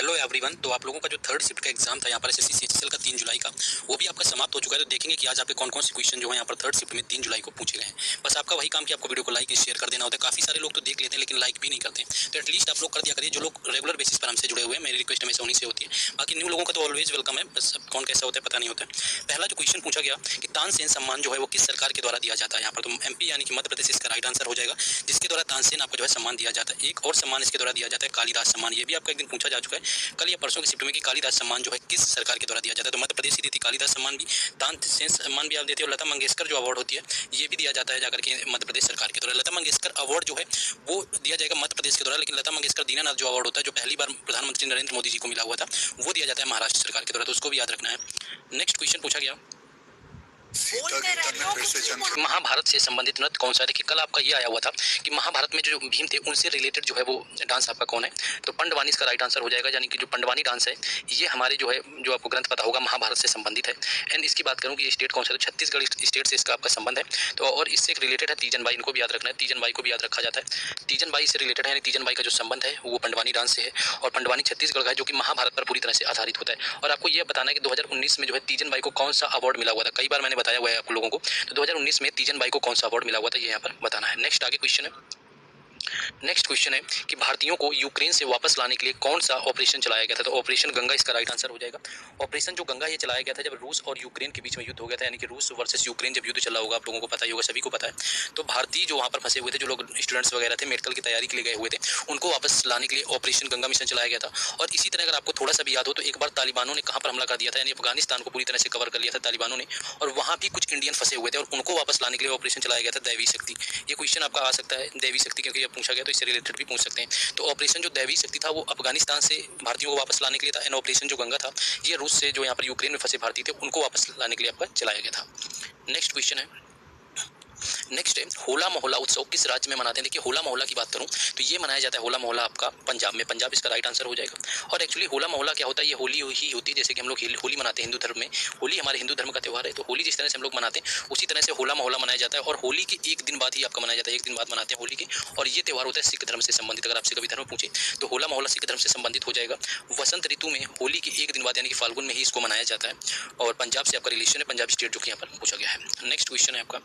Hello everyone. तो आप लोगों का जो थर्ड शिफ्ट का एग्जाम था यहाँ पर एसएससी सीएचएसएल का 3 जुलाई का, वो भी आपका समाप्त हो चुका है। तो देखेंगे कि आज आपके कौन कौन से क्वेश्चन जो है यहाँ पर थर्ड शिफ्ट में 3 जुलाई को पूछे गए हैं। बस आपका वही काम कि आपको वीडियो को लाइक शेयर कर देना होता है। काफी सारे लोग तो देख लेते हैं लेकिन लाइक भी नहीं करते, तो एटलीस्ट आप लोग कर दिया करिए। जो लोग रेगुलर बेसिस पर हमसे जुड़े हुए हैं, मेरी रिक्वेस्ट हमेशा उन्हीं से होती है। बाकी न्यू लोगों का तो ऑलवेज वेलकम है, बस कौन कैसा होता है पता नहीं होता है। पहला जो क्वेश्चन पूछा गया कि तानसेन सम्मान जो है वो किस सरकार के द्वारा दिया जाता है यहाँ पर, तो एमपी यानी कि मध्य प्रदेश इसका राइट आंसर हो जाएगा, जिसके द्वारा तानसेन आपको जो है सम्मान दिया जाता है। एक और सम्मान इसके द्वारा दिया जाता है कालिदास सम्मान, ये भी आपका एक दिन पूछा जा चुका है कल या परसों की शिफ्ट में कि कालिदास सम्मान जो है किस सरकार के द्वारा दिया जाता है। तो मध्य प्रदेश ही देती कालिदास सम्मान भी, तानसेन सम्मान भी आप देते हो। लता मंगेशकर जो अवार्ड होती है ये भी दिया जाता है जाकर के मध्य प्रदेश सरकार के द्वारा। लता मंगेशकर अवार्ड जो है वो दिया जाएगा मध्य प्रदेश के द्वारा, लेकिन लता मंगेशकर दीनानाथ जो अवार्ड होता है जो पहली बार प्रधानमंत्री नरेंद्र मोदी जी को मिला हुआ था, वो दिया जाता है महाराष्ट्र सरकार के द्वारा, तो उसको भी याद रखना है। नेक्स्ट क्वेश्चन पूछा गया महाभारत से संबंधित नृत्य कौन सा है। देखिए कल आपका ये आया हुआ था कि महाभारत में जो भीम थे उनसे रिलेटेड जो है वो डांस आपका कौन है, तो पंडवानी इसका राइट आंसर हो जाएगा। यानी कि जो पंडवानी डांस है ये हमारे जो है जो आपको ग्रंथ पता होगा महाभारत से संबंधित है। एंड इसकी बात करूँ कि ये स्टेट कौन सा है, तो छत्तीसगढ़ स्टेट से इसका आपका संबंध है। तो और इससे एक रिलेटेड है तीजन बाई, इनको भी याद रखना है, तीजन बाई को भी याद रखा जाता है। तीजन बाई से रिलेटेड है, यानी तीजन बाई का जो संबंध है वो पंडवानी डांस से है, और पंडवानी छत्तीसगढ़ का है जो कि महाभारत पर पूरी तरह से आधारित होता है। और आपको ये बताना है कि 2019 में जो है तीजन बाई को कौन सा अवार्ड मिला हुआ था, कई बार मैंने बताया हुआ है आप लोगों को। तो 2019 में तीजन बाई को कौन सा अवार्ड मिला हुआ था ये यहाँ पर बताना है। नेक्स्ट आगे क्वेश्चन है, नेक्स्ट क्वेश्चन है कि भारतीयों को यूक्रेन से वापस लाने के लिए कौन सा ऑपरेशन चलाया गया था, तो ऑपरेशन गंगा इसका राइट आंसर हो जाएगा। ऑपरेशन जो गंगा ये चलाया गया था जब रूस और यूक्रेन के बीच में युद्ध हो गया था, यानी कि रूस वर्सेस यूक्रेन जब युद्ध चला होगा, आप लोगों को पता ही होगा, सभी को पता है। तो भारतीय जो वहाँ पर फंसे हुए थे, जो लोग स्टूडेंट्स वगैरह थे मेडिकल की तैयारी के लिए गए हुए थे, उनको वापस लाने के लिए ऑपरेशन गंगा मिशन चलाया गया था। और इसी तरह अगर आपको थोड़ा सा भी याद हो तो एक बार तालिबानों ने कहाँ पर हमला कर दिया था, यानी अफगानिस्तान को पूरी तरह से कवर कर लिया था तालिबानों ने, और वहाँ भी कुछ इंडियन फंसे हुए थे और उनको वापस लाने के लिए ऑपरेशन चलाया गया था दैवी शक्ति। ये क्वेश्चन आपका आ सकता है दैवी शक्ति, क्योंकि अब पूछा गया तो इससे रिलेटेड भी पूछ सकते हैं। तो ऑपरेशन जो दैवी शक्ति था वो अफगानिस्तान से भारतीयों को वापस लाने के लिए था, एंड ऑपरेशन जो गंगा था ये रूस से जो यहाँ पर यूक्रेन में फंसे भारतीय थे उनको वापस लाने के लिए आपका चलाया गया था। नेक्स्ट क्वेश्चन है, नेक्स्ट है होला मोहल्ला उत्सव किस राज्य में मनाते हैं। देखिए होला मोहल्ला की बात करूं तो ये मनाया जाता है होला मोहल्ला आपका पंजाब में, पंजाब इसका राइट आंसर हो जाएगा। और एक्चुअली होला मोहल्ला क्या होता है, ये होली ही होती है, जैसे कि हम लोग होली मनाते हैं हिंदू धर्म में, होली हमारे हिंदू धर्म का त्यौहार है, तो होली जिस तरह से हम लोग मनाते हैं उसी तरह से होला मोहल्ला मनाया जाता है। और होली के एक दिन बाद ही आपका मनाया जाता है, एक दिन बाद मनाते हैं होली के। और ये त्यौहार होता है सिख धर्म से संबंधित, अगर आपसे कभी धर्म पूछे तो होला मोहल्ला सिख धर्म से संबंधित हो जाएगा। वसंत ऋतु में होली के एक दिन बाद यानी कि फाल्गुन में ही इसको मनाया जाता है, और पंजाब से आपका रिलेशन है, पंजाब स्टेट जो कि यहाँ पर पूछा गया है। नेक्स्ट क्वेश्चन है आपका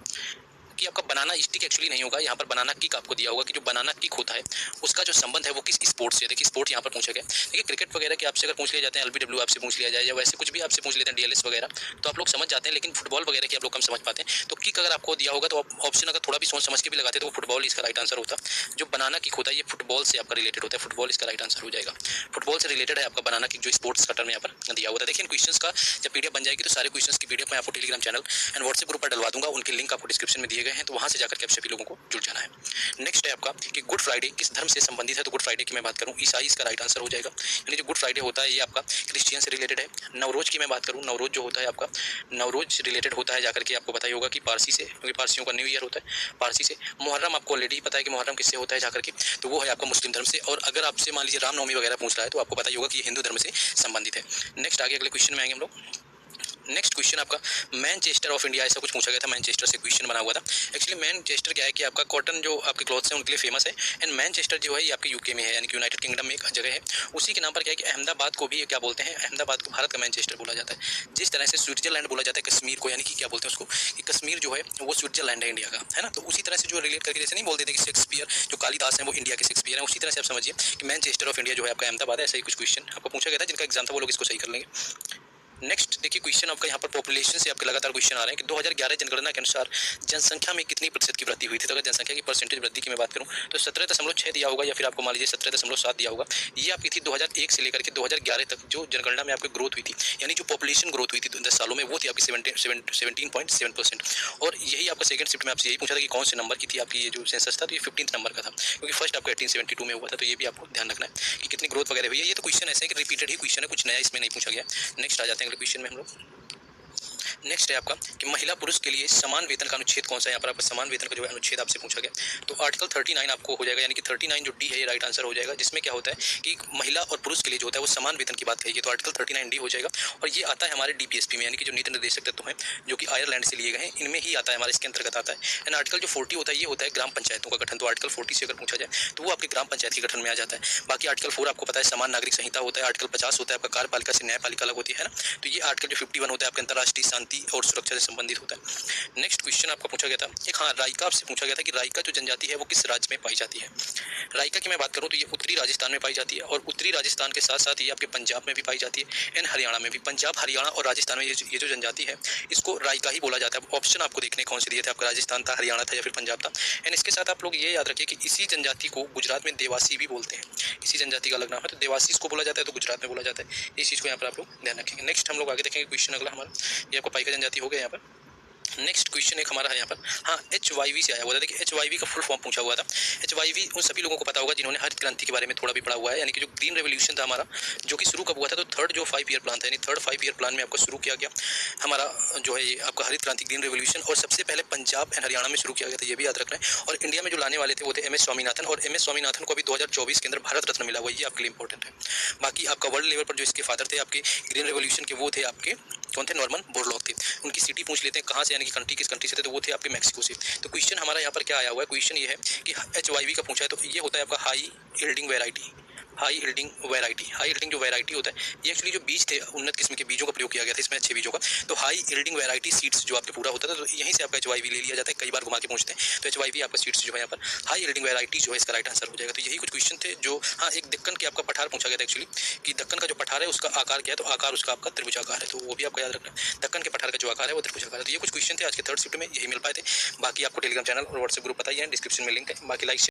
कि आपका बनाना स्टिक एक्चुअली नहीं होगा, यहाँ पर बनाना किक आपको दिया होगा कि जो बनाना किक होता है उसका जो संबंध है वो किस स्पोर्ट से है। देखिए स्पोर्ट यहाँ पर पूछा गया, देखिए क्रिकेट वगैरह के आपसे अगर पूछ लिया जाते हैं, एलबीडब्ल्यू आपसे पूछ लिया जाए या वैसे कुछ भी आपसे पूछ लेते हैं डीएलएस वगैरह, तो आप लोग समझ जाते हैं, लेकिन फुटबॉल वगैरह की आप लोग कम समझ पाते हैं। तो किक अगर आपको दिया होगा तो आप ऑप्शन अगर थोड़ा भी सोच समझ के भी लगाते तो वो फुटबॉल इसका राइट आंसर होता। जो बनाना किक होता है ये फुटबॉल से आपका रिलेटेड होता है, फुटबॉल इसका राइट आंसर हो जाएगा। फुटबॉल से रिलेटेड है आपका बनाना किक जो स्पोर्ट्स का टर्म यहाँ पर दिया हुआ था। देखिए क्वेश्चन का जब पीडीएफ बन जाएगी तो सारे क्वेश्चन की पीडीएफ मैं आपको Telegram channel and WhatsApp group पर डलवा दूंगा, उनके लिंक आपको डिस्क्रिप्शन में दिए गए हैं, तो वहाँ से जाकर के आप सभी लोगों को जुड़ जाना है। नेक्स्ट है आपका कि गुड फ्राइडे किस धर्म से संबंधित है, तो गुड फ्राइडे की मैं बात करूं ईसाई इसका राइट आंसर हो जाएगा। यानी जो गुड फ्राइडे होता है ये आपका क्रिश्चियन से रिलेटेड है। नवरोज की मैं बात करूं, नवरोज जो होता है आपका नवरोज रिलेटेड होता है जाकर के आपको पता ही होगा कि पारसी से, क्योंकि पारसियों का न्यू ईयर होता है पारसी से। मुहर्रम आपको ऑलरेडी पता है कि मुहर्रम किससे होता है जाकर के, तो वो है आपका मुस्लिम धर्म से। और अगर आपसे मान लीजिए रामनवमी वगैरह पूछ रहा है तो आपको पता ही होगा कि ये हिंदू धर्म से संबंधित है। नेक्स्ट आगे अगले क्वेश्चन में आएंगे हम लोग। नेक्स्ट क्वेश्चन आपका मैनचेस्टर ऑफ इंडिया ऐसा कुछ पूछा गया था, मैनचेस्टर से क्वेश्चन बना हुआ था। एक्चुअली मैनचेस्टर क्या है कि आपका कॉटन जो आपके क्लॉथ्स हैं उनके लिए फेमस है, एंड मैनचेस्टर जो है ये आपके यूके में है, यानी कि यूनाइटेड किंगडम में एक जगह है। उसी के नाम पर क्या है कि अहमदाबाद को भी क्या बोलते हैं, अहमदाबाद को भारत का मैनचेस्टर बोला जाता है। जिस तरह से स्विट्जरलैंड बोला जाता है कश्मीर को, यानी कि क्या बोलते हैं उसको कि कश्मीर जो है वो स्विट्जरलैंड है इंडिया का, है ना। तो उसी तरह से जो रिलेट करके जैसे नहीं बोलते थे कि शेक्सपियर जो कालिदास है वो इंडिया के शेक्सपियर है, उसी तरह से आप समझिए कि मैनचेस्टर ऑफ इंडिया जो है आपका अहमदाबाद है। ऐसा ही कुछ क्वेश्चन आपको पूछा गया था, जिनका एग्जाम था वो लोग इसको सही कर लेंगे। नेक्स्ट देखिए क्वेश्चन आपका यहाँ पर पॉपुलेशन से आपके लगातार क्वेश्चन आ रहे हैं कि 2011 जनगणना के अनुसार जनसंख्या में कितनी प्रतिशत की वृद्धि हुई थी। तो अगर जनसंख्या की परसेंटेज वृद्धि की मैं बात करूँ तो 17.6 दिया होगा, या फिर आपको मान लीजिए 17.7 दिया होगा। ये आपकी थी 2001 से लेकर के 2011 तक जो जनगणना में आपकी ग्रोथ हुई थी, यानी जो पॉपुलेशन ग्रोथ हुई थी 10 सालों में, वो थी आपकी 17.7%। और यही आपका सेकंड शिफ्ट में आपसे यही पूछा था कि कौन से नंबर की थी आपकी ये जो सेंसस था, तो ये 15th नंबर का था, क्योंकि फर्स्ट आपको 1872 में हुआ था। तो ये भी आपको ध्यान रखना है कि कितनी ग्रोथ वगैरह हुई है। ये तो क्वेश्चन ऐसे है कि रिपीटेड ही क्वेश्चन है, कुछ नया इसमें नहीं पूछा गया। नेक्स्ट आ जाते हैं अगले क्वेश्चन में हम लोग। नेक्स्ट है आपका कि महिला पुरुष के लिए समान वेतन का अनुच्छेद कौन सा है। यहाँ पर आपका समान वेतन का जो है अनुच्छेद आपसे पूछा गया, तो आर्टिकल 39 आपको हो जाएगा, यानी कि 39 जो डी है ये राइट आंसर हो जाएगा, जिसमें क्या होता है कि महिला और पुरुष के लिए जो होता है वो समान वेतन की बात कही गई, तो आर्टिकल 39 डी हो जाएगा। और ये आता है हमारे डीपीएसपी में, यानी कि जो नीति निर्देशक तत्व हैं जो कि आयरलैंड से लिए गए हैं, इनमें ही आता है, हमारे इसके अंतर्गत आता है। एंड आर्टिकल जो 40 होता है ये होता है ग्राम पंचायतों का गठन, तो आर्टिकल 40 से अगर पूछा जाए तो वो आपके ग्राम पंचायत के गठन में आ जाता है। बाकी आर्टिकल 4 आपको पता है समान नागरिक संहिता होता है, आर्टिकल 50 होता है आपका कार्यपालिका से न्यायपालिका अलग होती है ना, तो ये आर्टिकल जो 51 होता है आपका अंतर्राष्ट्रीय शांति और सुरक्षा से संबंधित होता है। नेक्स्ट क्वेश्चन आपका पूछा गया था एक, हाँ, राइका आपसे पूछा गया था कि राइका जो जनजाति है वो किस राज्य में पाई जाती है। राइका की मैं बात करूँ तो ये उत्तरी राजस्थान में पाई जाती है, और उत्तरी राजस्थान के साथ साथ ये आपके पंजाब में भी पाई जाती है एंड हरियाणा में भी। पंजाब, हरियाणा और राजस्थान में ये जो जनजाति है इसको राइका ही बोला जाता है। ऑप्शन आपको देखने कौन से दिए थे, आपका राजस्थान था, हरियाणा था या फिर पंजाब था। एंड इसके साथ आप लोग ये याद रखिए कि इसी जनजाति को गुजरात में देवासी भी बोलते हैं, इसी जनजाति का अलग नाम है, तो देवासी इसको बोला जाता है, तो गुजरात में बोला जाता है। इस चीज़ को यहाँ पर आप लोग ध्यान रखेंगे। नेक्स्ट हम लोग आगे देखेंगे क्वेश्चन अगला हमारा, ये आपको पाइका जनजाति हो गया यहाँ पर। नेक्स्ट क्वेश्चन एक हमारा है यहाँ पर, हाँ, HYV से आया हुआ था। देखिए HYV का फुल फॉर्म पूछा हुआ था। HYV उन सभी लोगों को पता होगा जिन्होंने हरित क्रांति के बारे में थोड़ा भी पढ़ा हुआ है, यानी कि जो ग्रीन रेवोल्यूशन था हमारा, जो कि शुरू कब हुआ था, तो थर्ड जो 5 ईयर प्लान था, यानी थर्ड 5 ईयर प्लान में आपको शुरू किया गया हमारा जो है ये आपका हरित क्रांति ग्रीन रेवोल्यूशन, और सबसे पहले पंजाब एंड हरियाणा में शुरू किया गया था, ये भी याद रखना है। और इंडिया में जो लाने वाले थे वो थे MS स्वामीनाथन, और MS स्वामीनाथन को अभी 2024 के अंदर भारत रत्न मिला हुआ है, ये आपके लिए इंपॉर्टेंट है। बाकी आपका वर्ल्ड लेवल पर जो इसके फादर थे आपके ग्रीन रेवोल्यूशन के, वो थे आपके कौन थे, नॉर्मन बोरलॉग थे। उनकी सिटी पूछ लेते हैं कहाँ से, यानी कि कंट्री किस कंट्री से थे, तो वो थे आपके मैक्सिको से। तो क्वेश्चन हमारा यहाँ पर क्या आया हुआ है, क्वेश्चन ये है कि HYV का पूछा है, तो ये होता है आपका high yielding variety. High yielding जो वैरायटी होता है ये एक्चुअली जो बीज थे उन्नत किस्म के बीजों का प्रयोग किया गया था इसमें, अच्छे बीजों का। तो हाई यील्डिंग वैरायटी सीड्स जो आपके पूरा होता था, तो यहीं से आपका HYV ले लिया जाता है, कई बार घुमा के पूछते हैं। तो HYV आपका सीड्स जो है यहाँ पर हाई यील्डिंग वैरायटी जो है इसका राइट आंसर हो जाएगा। तो यही कुछ क्वेश्चन थे जो, हाँ, एक दक्कन के आपका पठार पूछा गया था एक्चुअली, कि दक्कन का जो पठार है उसका आकार क्या है, तो आकार उसका आपका त्रिभुजाकार है, तो वो भी आपका याद रखना है। दक्कन के पठार का जो आकार है वो त्रिभुजाकार है। तो ये कुछ क्वेश्चन थे आज के थर्ड शिफ्ट में, यही मिल पाए थे। बाकी आपको टेलीग्राम चैनल और व्हाट्सएप ग्रुप पता ही है, डिस्क्रिप्शन में लिंक है। बाकी लाइक